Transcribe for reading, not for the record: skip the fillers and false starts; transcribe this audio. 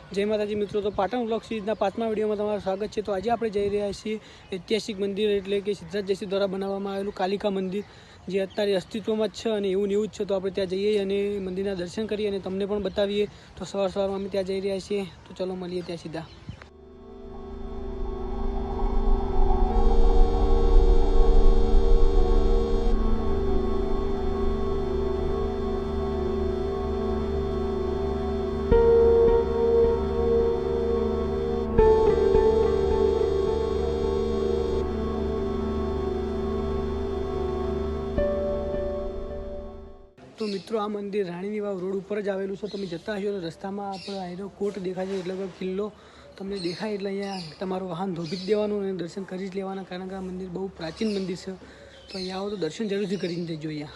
जय माताजी मित्रों। तो पाटण व्लॉग सीरीजना 5मा विडियोमां तमारुं स्वागत है। तो आज આપણે જઈ રહ્યા છીએ ऐतिहासिक मंदिर એટલે કે સિદ્ધરાજ જયસિંહ દ્વારા બનાવવામાં આવેલું કાલિકા મંदिर જે અત્યારે અસ્તિત્વમાં જ છે અને એવું ને એવું જ છે। તો આપણે ત્યાં જઈએ અને મંદિરના દર્શન કરીએ અને તમને પણ બતાવીએ। તો સવારમાં અમે ત્યાં જઈ રહ્યા છીએ। તો ચલો મળીએ ત્યાં સીધા। तो मित्रों आ मंदिर राणी वाव रोड पर ज आवेलू है। तमे जता हशो तो रस्ता में आपणे आयरो कोट देखाय छे એટલે કિલ્લો તમને દેખાય એટલે અહીંયા તમારું વાહન ધોબી જ દેવાનું અને દર્શન કરી જ લેવાના, કારણ કે આ મંદિર બહુ પ્રાચીન મંદિર છે। તો અહીંયા આવો તો દર્શન જરૂરથી કરીને જજો। અહીંયા